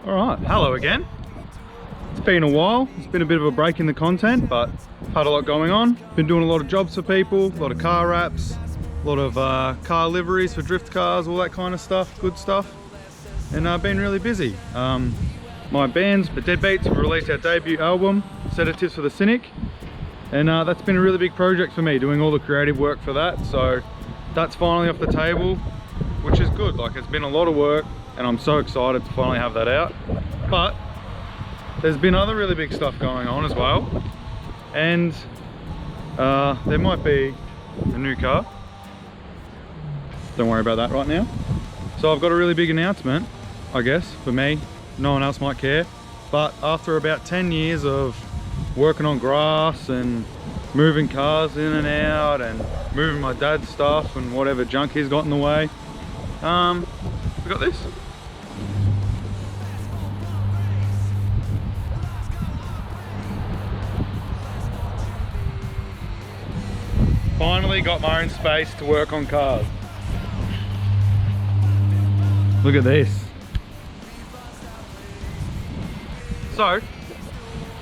Alright, hello again. It's been a while. It's been a bit of a break in the content, but had a lot going on. Been doing a lot of jobs for people, a lot of car wraps, a lot of car liveries for drift cars, all that kind of stuff, good stuff. And I've been really busy. My bands, the Deadbeats, have released our debut album, Sedatives for the Cynic. And that's been a really big project for me, doing all the creative work for that. So that's finally off the table, which is good. Like, it's been a lot of work and I'm so excited to finally have that out. But there's been other really big stuff going on as well. And there might be a new car. Don't worry about that right now. So I've got a really big announcement, I guess, for me. No one else might care. But after about 10 years of working on grass and moving cars in and out and moving my dad's stuff and whatever junk he's got in the way, we got this. Finally got my own space to work on cars. Look at this. So,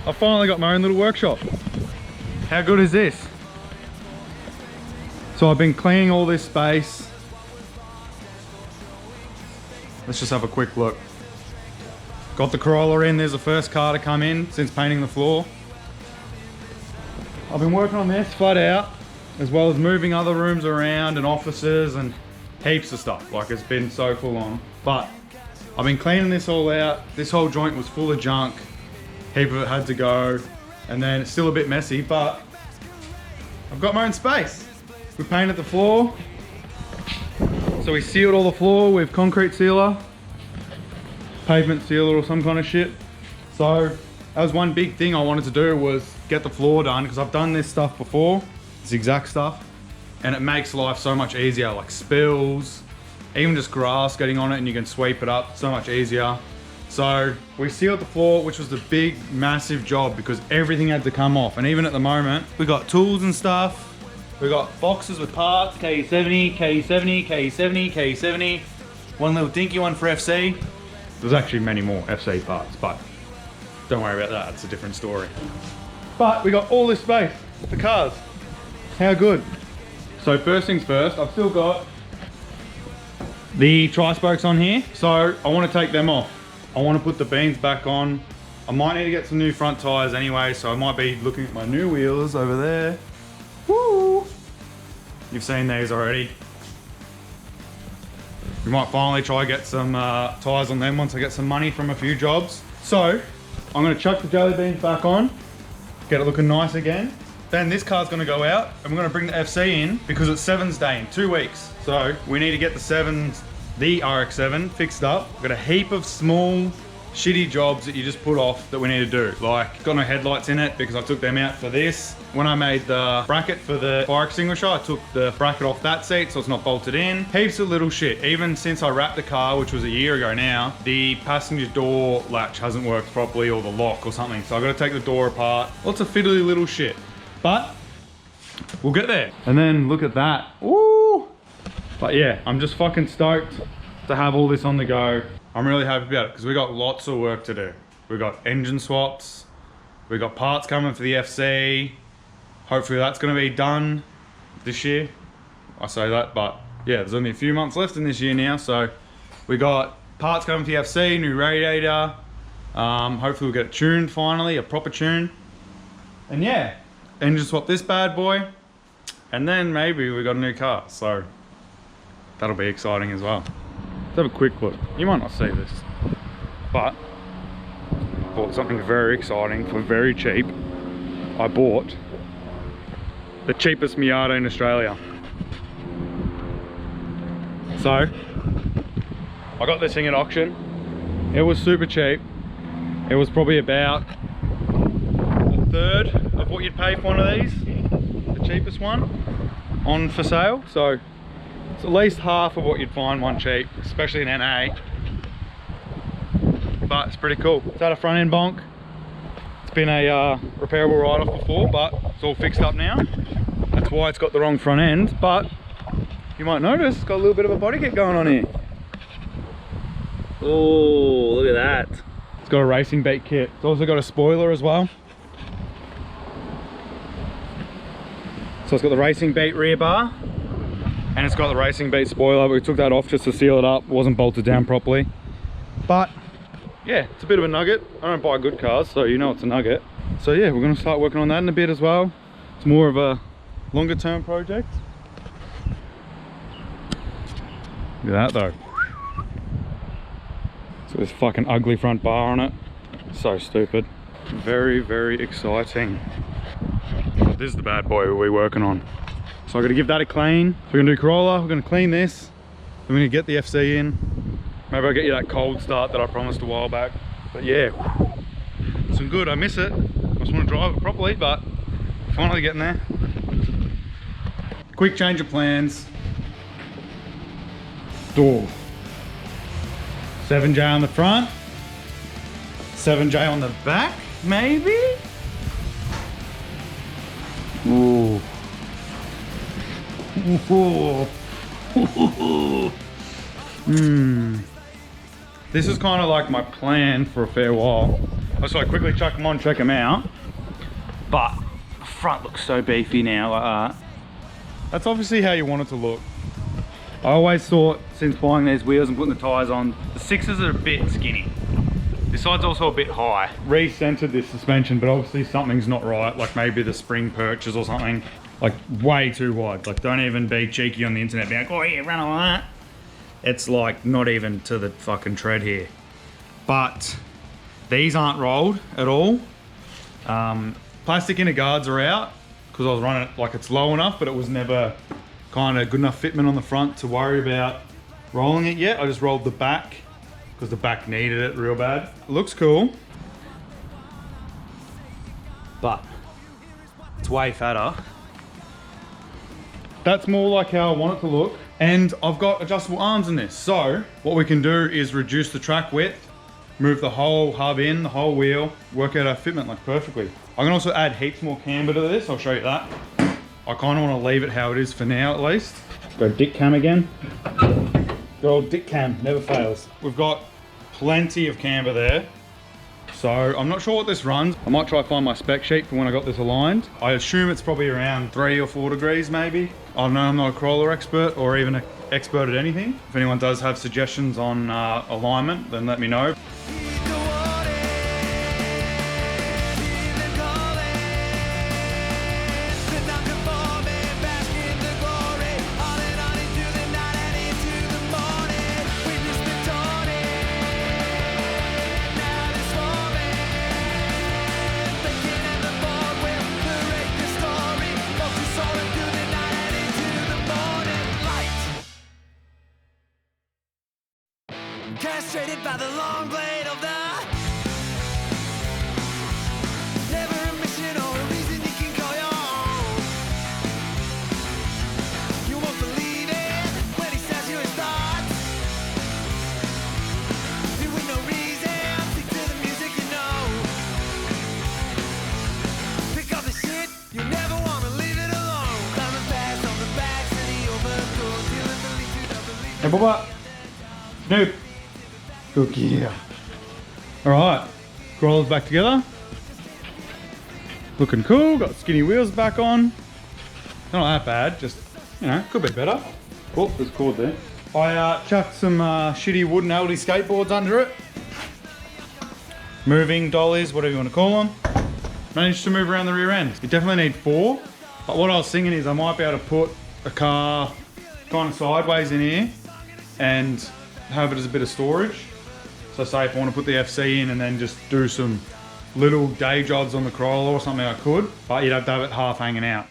I finally got my own little workshop. How good is this? So I've been cleaning all this space. Let's just have a quick look. Got the Corolla in, there's the first car to come in since painting the floor. I've been working on this flat out, as well as moving other rooms around and offices and heaps of stuff. Like, it's been so full on. But I've been cleaning this all out. This whole joint was full of junk. Heap of it had to go. And then it's still a bit messy, but I've got my own space. We painted the floor. So we sealed all the floor with concrete sealer, pavement sealer or some kind of shit. So that was one big thing I wanted to do, was get the floor done, because I've done this stuff before, this exact stuff, and it makes life so much easier, like spills, even just grass getting on it and you can sweep it up, so much easier. So we sealed the floor, which was the big, massive job because everything had to come off. And even at the moment, we got tools and stuff. We got boxes with parts, KE70, KE70, KE70, KE70. One little dinky one for FC. There's actually many more FC parts, but don't worry about that, it's a different story. But we got all this space for cars. How good. So first things first, I've still got the tri-spokes on here. So I want to take them off. I want to put the beans back on. I might need to get some new front tires anyway, so I might be looking at my new wheels over there. Woo! You've seen these already. We might finally try get some tires on them once I get some money from a few jobs. So I'm going to chuck the jelly beans back on, get it looking nice again. Then this car's going to go out and we're going to bring the FC in because it's 7's day in 2 weeks. So we need to get the RX-7 fixed up. We've got a heap of small, shitty jobs that you just put off that we need to do. Like, got no headlights in it because I took them out for this. When I made the bracket for the fire extinguisher, I took the bracket off that seat so it's not bolted in. Heaps of little shit. Even since I wrapped the car, which was a year ago now, the passenger door latch hasn't worked properly, or the lock or something. So I've got to take the door apart. Lots of fiddly little shit. But we'll get there. And then look at that. Woo! But yeah, I'm just fucking stoked to have all this on the go. I'm really happy about it because we got lots of work to do. We got engine swaps. We got parts coming for the FC. Hopefully that's going to be done this year. I say that, but yeah, there's only a few months left in this year now. So we got parts coming for the FC, new radiator. Hopefully we'll get it tuned finally, a proper tune. And yeah, engine swap this bad boy. And then maybe we got a new car. So that'll be exciting as well. Let's have a quick look. You might not see this, but I bought something very exciting for very cheap. I bought the cheapest Miata in Australia. So I got this thing at auction. It was super cheap. It was probably about a third of what you'd pay for one of these, the cheapest one, on for sale. So it's at least half of what you'd find one cheap, especially in NA. But it's pretty cool. It's had a front end bonk. It's been a repairable write-off before, but it's all fixed up now. That's why it's got the wrong front end. But you might notice it's got a little bit of a body kit going on here. Oh, look at that. that. It's got a racing beat kit. It's also got a spoiler as well. So it's got the racing beat rear bar and it's got the racing beat spoiler, but we took that off just to seal it up. It wasn't bolted down properly. But yeah, it's a bit of a nugget. I don't buy good cars, so you know it's a nugget. So yeah, we're gonna start working on that in a bit as well. It's more of a longer term project. Look at that though. It's got this fucking ugly front bar on it. So stupid. Very, very exciting. This is the bad boy we're working on. So I'm gonna give that a clean. So we're gonna do Corolla, we're gonna clean this, then we're gonna get the FC in. Maybe I'll get you that cold start that I promised a while back. But yeah, some good, I miss it. I just wanna drive it properly, but finally getting there. Quick change of plans. Door. 7J on the front, 7J on the back, maybe? Ooh. Ooh. This is kind of like my plan for a fair while. So I quickly chuck them on, check them out. But the front looks so beefy now, like that. That's obviously how you want it to look. I always thought, since buying these wheels and putting the tyres on, the 6s are a bit skinny. This side's also a bit high. Re-centered this suspension, but obviously something's not right, like maybe the spring perches or something. Like way too wide. Like don't even be cheeky on the internet, be like, oh yeah, run all that. It's like not even to the fucking tread here. But these aren't rolled at all. Plastic inner guards are out because I was running it like it's low enough, but it was never kind of good enough fitment on the front to worry about rolling it yet. I just rolled the back because the back needed it real bad. It looks cool, but it's way fatter. That's more like how I want it to look. And I've got adjustable arms in this. So what we can do is reduce the track width, move the whole hub in, the whole wheel, work out our fitment like perfectly. I can also add heaps more camber to this. I'll show you that. I kind of want to leave it how it is for now at least. Go dick cam again. Good old dick cam, never fails. We've got plenty of camber there. So I'm not sure what this runs. I might try to find my spec sheet for when I got this aligned. I assume it's probably around 3 or 4 degrees maybe. I don't know, I'm not a Corolla expert or even an expert at anything. If anyone does have suggestions on alignment, then let me know. Castrated by the long blade of the never a mission or a reason you can call your own. You won't believe it when he says you his thoughts. You with no reason, stick to the music you know. Pick up the shit, you never want to leave it alone. Climbing fast on the backs of the overthrow, dealing the lead to the lead. Hey Bubba, Snoop. Good gear. Alright, Corolla's back together. Looking cool, got skinny wheels back on. Not that bad, just, you know, could be better. Oh, there's a cord there. I chucked some shitty wooden Aldi skateboards under it. Moving dollies, whatever you want to call them. Managed to move around the rear end. You definitely need 4, but what I was thinking is I might be able to put a car kind of sideways in here and have it as a bit of storage. So say if I want to put the FC in and then just do some little day jobs on the Corolla or something, I could, but you'd have to have it half hanging out.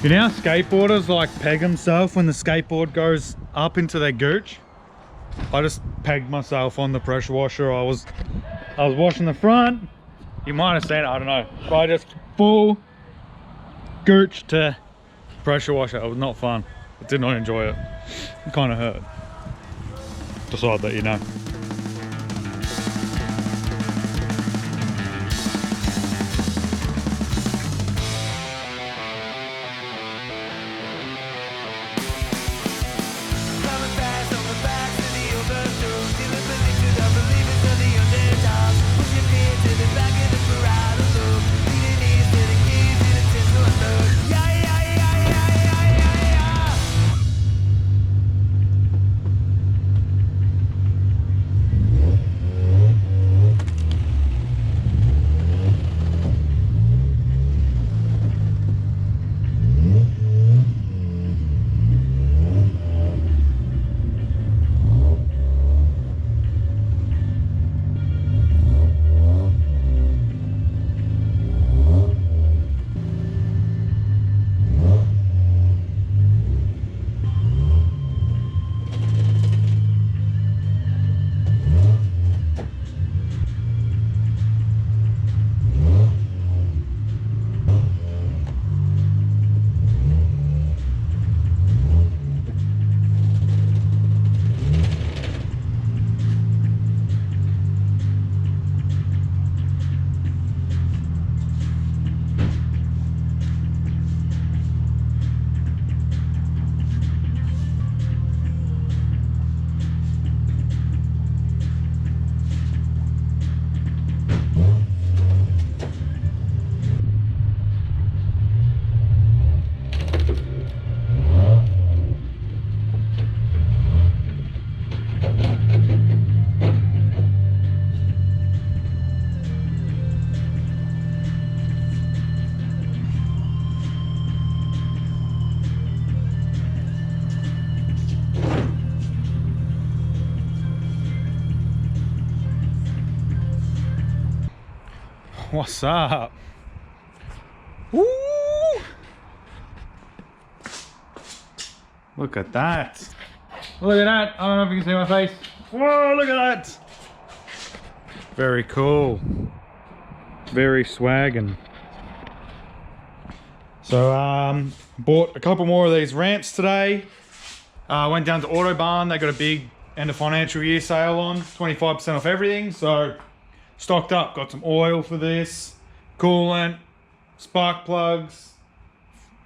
You know how skateboarders like peg themselves when the skateboard goes up into their gooch? I just pegged myself on the pressure washer. I was washing the front. You might have seen it, I don't know. But I just full gooch to pressure washer. It was not fun. I did not enjoy it. It kind of hurt. Just thought that you know. Coming fast on the backs of the overthrows, stealing belief to the believers of the underdogs, pushing fear to the back of the parade of love, leading ears to the keys to the tinsel and load. Yeah, yeah, yeah, yeah, yeah, yeah, yeah. What's up? Woo! Look at that. Look at that. I don't know if you can see my face. Whoa, look at that. Very cool. Very swaggin'. So, bought a couple more of these ramps today. Went down to Autobarn. They got a big end of financial year sale on. 25% off everything. So, stocked up. Got some oil for this. Coolant. Spark plugs.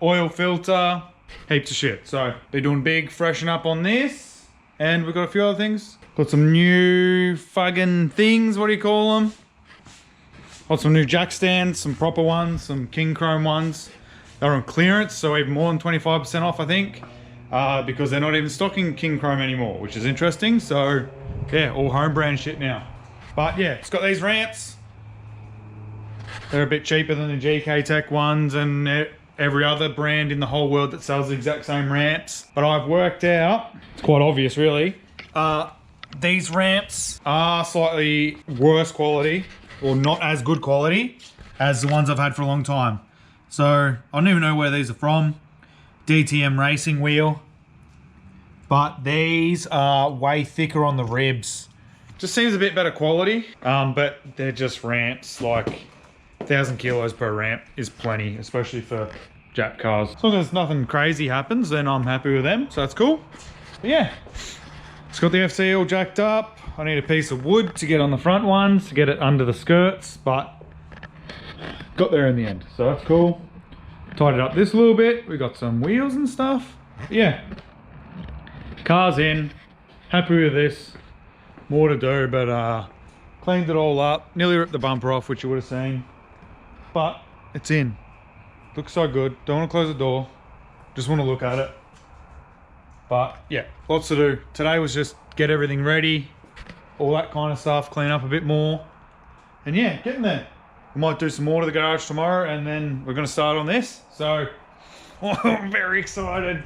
Oil filter. Heaps of shit. So, they're doing big freshen up on this. And we've got a few other things. Got some new fucking things. What do you call them? Got some new jack stands. Some proper ones. Some king chrome ones. They're on clearance, so even more than 25% off, I think, because they're not even stocking king chrome anymore, which is interesting. So, yeah, all home brand shit now. But yeah, it's got these ramps. They're a bit cheaper than the GK Tech ones and every other brand in the whole world that sells the exact same ramps. But I've worked out, it's quite obvious really, these ramps are slightly worse quality, or not as good quality, as the ones I've had for a long time. So, I don't even know where these are from. DTM racing wheel. But these are way thicker on the ribs. Just seems a bit better quality. But they're just ramps. Like, 1,000 kilos per ramp is plenty, especially for Jap cars. As long as nothing crazy happens, then I'm happy with them. So that's cool. But yeah. It's got the FC all jacked up. I need a piece of wood to get on the front ones, to get it under the skirts, but got there in the end, so that's cool. Tied it up this little bit. We got some wheels and stuff. But yeah, car's in. Happy with this. More to do, but cleaned it all up. Nearly ripped the bumper off, which you would have seen. But it's in. Looks so good. Don't want to close the door. Just want to look at it. But yeah, lots to do. Today was just get everything ready, all that kind of stuff, clean up a bit more, and yeah, getting there. We might do some more to the garage tomorrow, and then we're going to start on this. So, I'm very excited.